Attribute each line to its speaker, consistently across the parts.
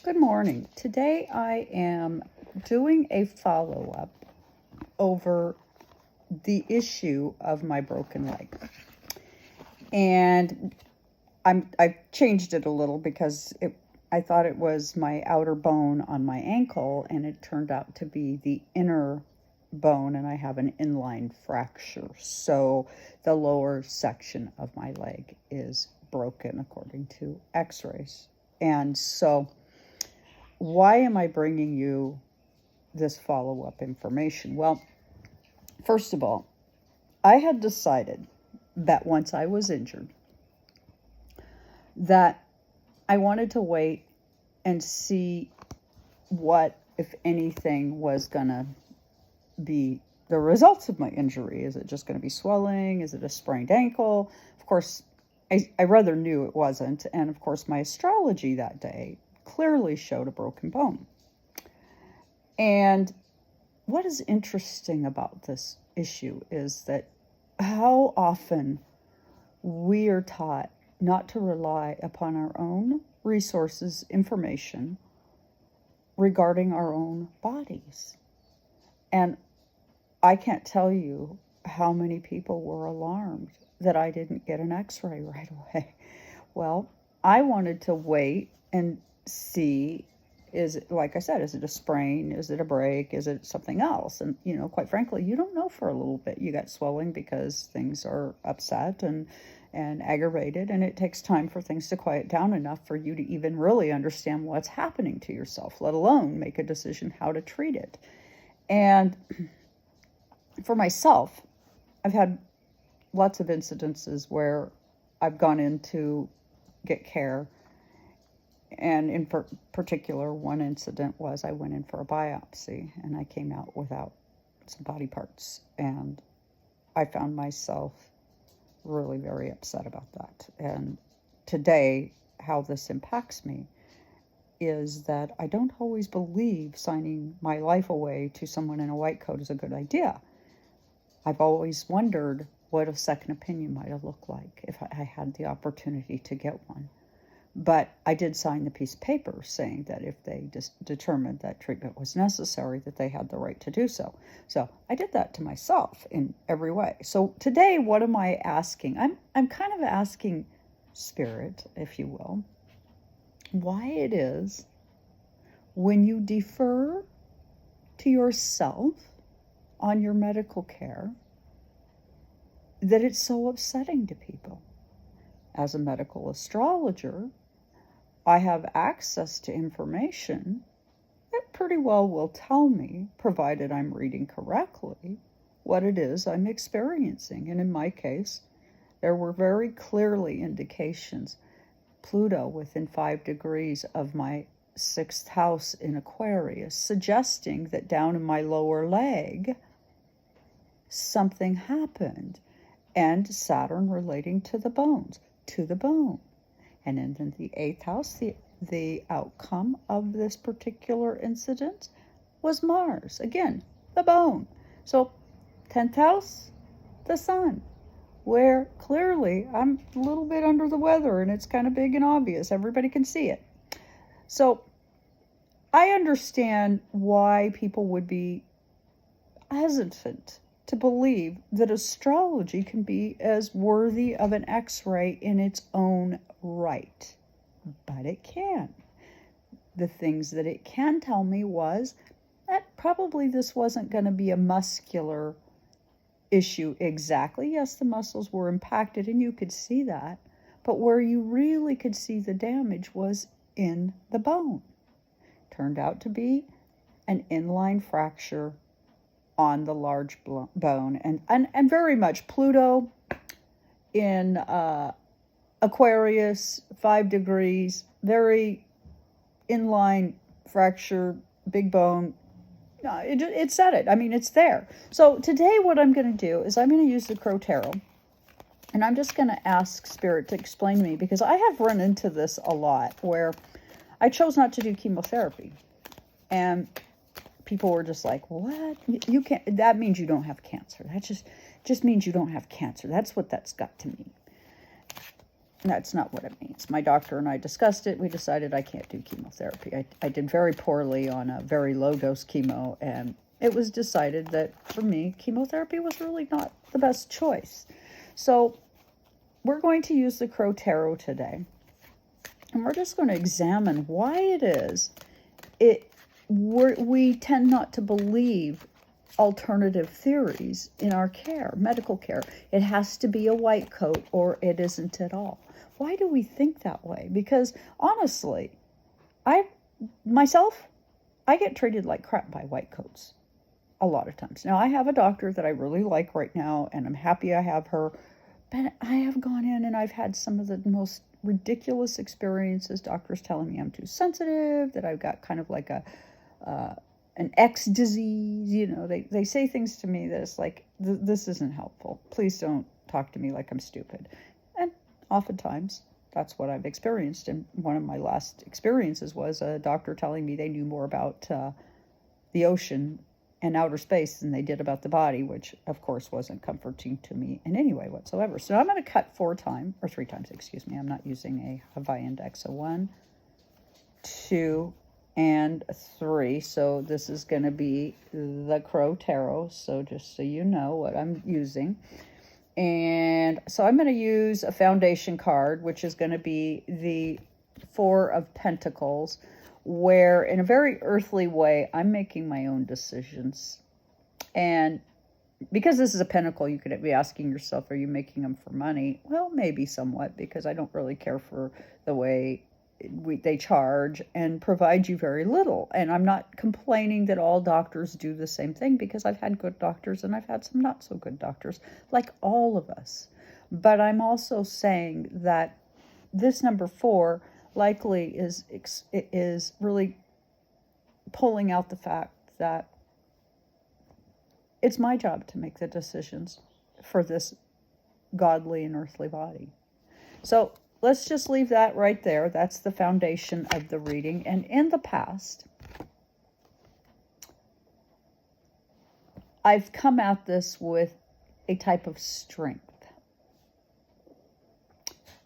Speaker 1: Good morning. Today I am doing a follow-up over the issue of my broken leg. And I've changed it a little because I thought it was my outer bone on my ankle, and it turned out to be the inner bone, and I have an inline fracture. So the lower section of my leg is broken according to x-rays. And so why am I bringing you this follow-up information? Well, first of all, I had decided that once I was injured, that I wanted to wait and see what, if anything, was going to be the results of my injury. Is it just going to be swelling? Is it a sprained ankle? Of course, I rather knew it wasn't. And of course, my astrology that day clearly showed a broken bone. And what is interesting about this issue is that how often we are taught not to rely upon our own resources, information regarding our own bodies. And I can't tell you how many people were alarmed that I didn't get an x-ray right away. Well, I wanted to wait and see, is it, like I said, is it a sprain? Is it a break? Is it something else? And, quite frankly, you don't know for a little bit. You got swelling because things are upset and aggravated, and it takes time for things to quiet down enough for you to even really understand what's happening to yourself, let alone make a decision how to treat it. And for myself, I've had lots of incidences where I've gone in to get care. And in particular, one incident was I went in for a biopsy and I came out without some body parts. And I found myself really very upset about that. And today, how this impacts me is that I don't always believe signing my life away to someone in a white coat is a good idea. I've always wondered what a second opinion might have looked like if I had the opportunity to get one. But I did sign the piece of paper saying that if they determined that treatment was necessary, that they had the right to do so. So I did that to myself in every way. So today, what am I asking? I'm kind of asking Spirit, if you will, why it is when you defer to yourself on your medical care that it's so upsetting to people. As a medical astrologer, I have access to information that pretty well will tell me, provided I'm reading correctly, what it is I'm experiencing. And in my case, there were very clearly indications. Pluto within 5 degrees of my 6th house in Aquarius, suggesting that down in my lower leg, something happened. And Saturn relating to the bones, to the bone. And in the 8th house, the outcome of this particular incident was Mars. Again, the bone. So 10th house, the sun, where clearly I'm a little bit under the weather and it's kind of big and obvious. Everybody can see it. So I understand why people would be hesitant to believe that astrology can be as worthy of an x-ray in its own right. But it can. The things that it can tell me was that probably this wasn't going to be a muscular issue exactly. Yes, the muscles were impacted and you could see that. But where you really could see the damage was in the bone. Turned out to be an inline fracture on the large bone, and very much Pluto in Aquarius, 5 degrees, very inline fracture, big bone. No, it said it. I mean, it's there. So today what I'm going to do is I'm going to use the Crow Tarot, and I'm just going to ask Spirit to explain to me, because I have run into this a lot where I chose not to do chemotherapy. And people were just like, what? You can't, that means you don't have cancer. That just means you don't have cancer. That's what that's got to mean. That's not what it means. My doctor and I discussed it. We decided I can't do chemotherapy. I did very poorly on a very low dose chemo, and it was decided that for me, chemotherapy was really not the best choice. So we're going to use the Crow Tarot today, and we're just going to examine why it is we tend not to believe alternative theories in our care, medical care. It has to be a white coat or it isn't at all. Why do we think that way? Because honestly, I get treated like crap by white coats a lot of times. Now, I have a doctor that I really like right now, and I'm happy I have her, but I have gone in and I've had some of the most ridiculous experiences. Doctors telling me I'm too sensitive, that I've got kind of like an X disease. You know, they say things to me that's like, this isn't helpful. Please don't talk to me like I'm stupid. And oftentimes that's what I've experienced. And one of my last experiences was a doctor telling me they knew more about the ocean and outer space than they did about the body, which of course wasn't comforting to me in any way whatsoever. So I'm going to cut 3 times, excuse me. I'm not using a Hawaii index. So 1, 2, and 3. So this is going to be the Crow Tarot. So just so you know what I'm using. And so I'm going to use a foundation card, which is going to be the 4 of Pentacles, where in a very earthly way, I'm making my own decisions. And because this is a pentacle, you could be asking yourself, are you making them for money? Well, maybe somewhat, because I don't really care for the way they charge and provide you very little. And I'm not complaining that all doctors do the same thing, because I've had good doctors and I've had some not so good doctors, like all of us. But I'm also saying that this number 4 likely is really pulling out the fact that it's my job to make the decisions for this godly and earthly body. So let's just leave that right there. That's the foundation of the reading. And in the past, I've come at this with a type of strength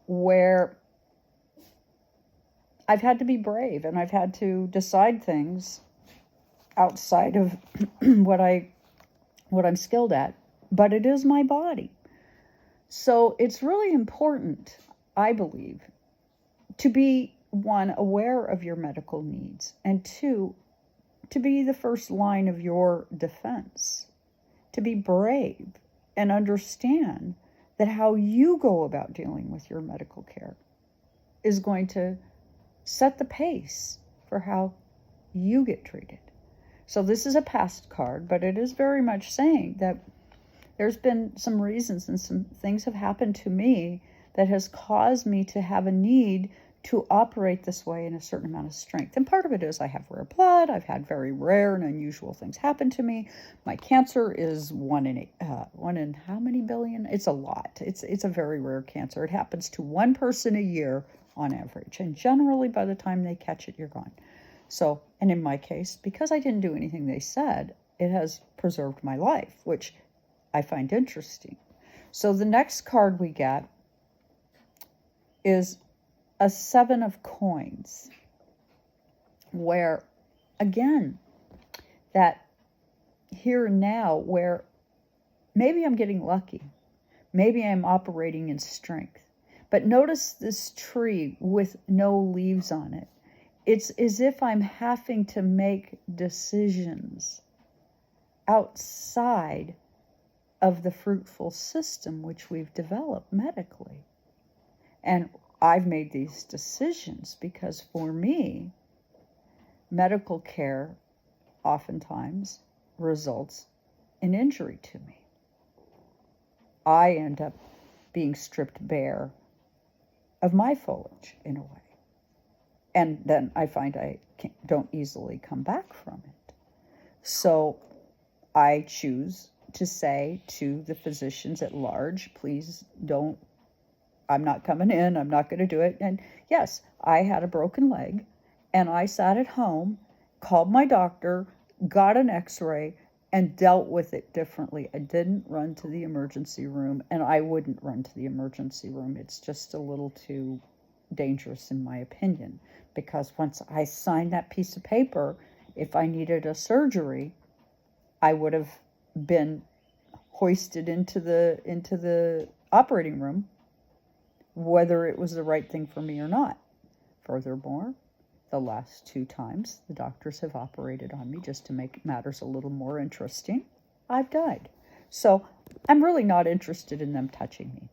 Speaker 1: where I've had to be brave, and I've had to decide things outside of what I'm skilled at, but it is my body. So it's really important, I believe, to be, 1, aware of your medical needs, and 2, to be the first line of your defense, to be brave and understand that how you go about dealing with your medical care is going to set the pace for how you get treated. So this is a past card, but it is very much saying that there's been some reasons and some things have happened to me that has caused me to have a need to operate this way in a certain amount of strength. And part of it is I have rare blood. I've had very rare and unusual things happen to me. My cancer is 1 in how many billion? It's a lot. It's a very rare cancer. It happens to 1 person a year on average. And generally by the time they catch it, you're gone. So, and in my case, because I didn't do anything they said, it has preserved my life, which I find interesting. So the next card we get is a 7 of coins, where, again, that here and now, where maybe I'm getting lucky, maybe I'm operating in strength. But notice this tree with no leaves on it. It's as if I'm having to make decisions outside of the fruitful system which we've developed medically. And I've made these decisions because for me, medical care oftentimes results in injury to me. I end up being stripped bare of my foliage in a way. And then I find I don't easily come back from it. So I choose to say to the physicians at large, please don't, I'm not coming in, I'm not going to do it. And yes, I had a broken leg, and I sat at home, called my doctor, got an x-ray, and dealt with it differently. I didn't run to the emergency room, and I wouldn't run to the emergency room. It's just a little too dangerous in my opinion, because once I signed that piece of paper, if I needed a surgery, I would have been hoisted into the operating room, whether it was the right thing for me or not. Furthermore, the last 2 times the doctors have operated on me, just to make matters a little more interesting, I've died. So I'm really not interested in them touching me.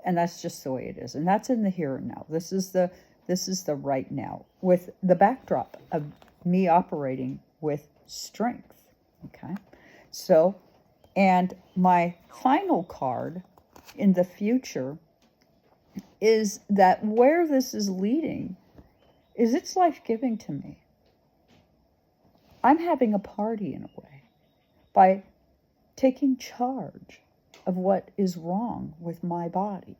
Speaker 1: And that's just the way it is. And that's in the here and now. This is the right now, with the backdrop of me operating with strength. Okay. So, and my final card in the future is that where this is leading is it's life-giving to me. I'm having a party in a way by taking charge of what is wrong with my body.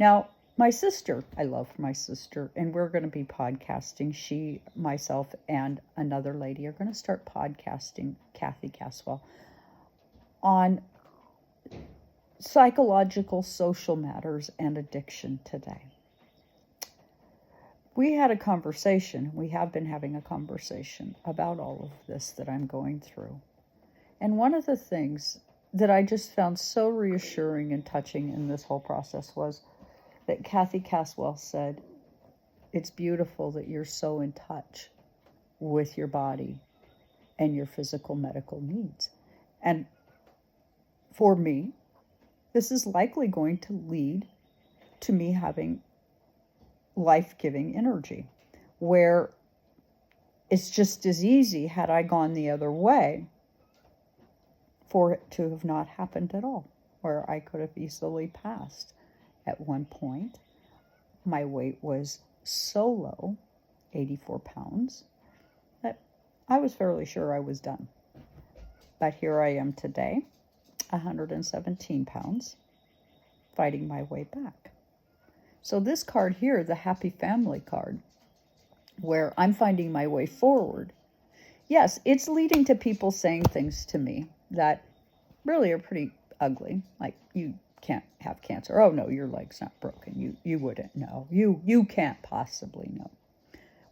Speaker 1: Now, my sister, I love my sister, and we're going to be podcasting. She, myself, and another lady are going to start podcasting, Kathy Caswell, on psychological, social matters and addiction today. We had a conversation, we have been having a conversation about all of this that I'm going through. And one of the things that I just found so reassuring and touching in this whole process was that Kathy Caswell said, it's beautiful that you're so in touch with your body and your physical medical needs. And for me, this is likely going to lead to me having life-giving energy, where it's just as easy, had I gone the other way, for it to have not happened at all, where I could have easily passed. At one point, my weight was so low, 84 pounds, that I was fairly sure I was done. But here I am today, 117 pounds, fighting my way back. So this card here, the Happy Family card, where I'm finding my way forward, yes, it's leading to people saying things to me that really are pretty ugly, like, you can't have cancer. Oh no, your leg's not broken. You wouldn't know. You can't possibly know.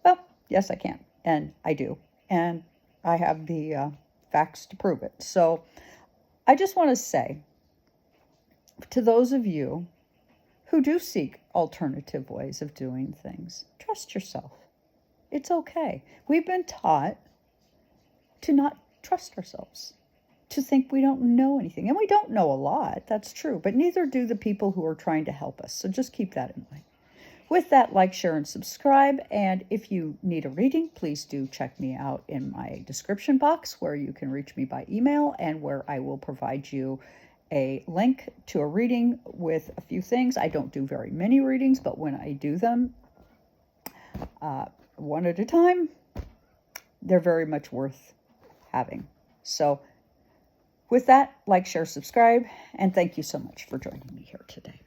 Speaker 1: Well, yes, I can, and I do, and I have the facts to prove it. So I just want to say to those of you who do seek alternative ways of doing things, trust yourself. It's okay. We've been taught to not trust ourselves, to think we don't know anything. And we don't know a lot, that's true, but neither do the people who are trying to help us. So just keep that in mind. With that, like, share, and subscribe. And if you need a reading, please do check me out in my description box, where you can reach me by email and where I will provide you a link to a reading with a few things. I don't do very many readings, but when I do them, one at a time, they're very much worth having. So with that, like, share, subscribe, and thank you so much for joining me here today.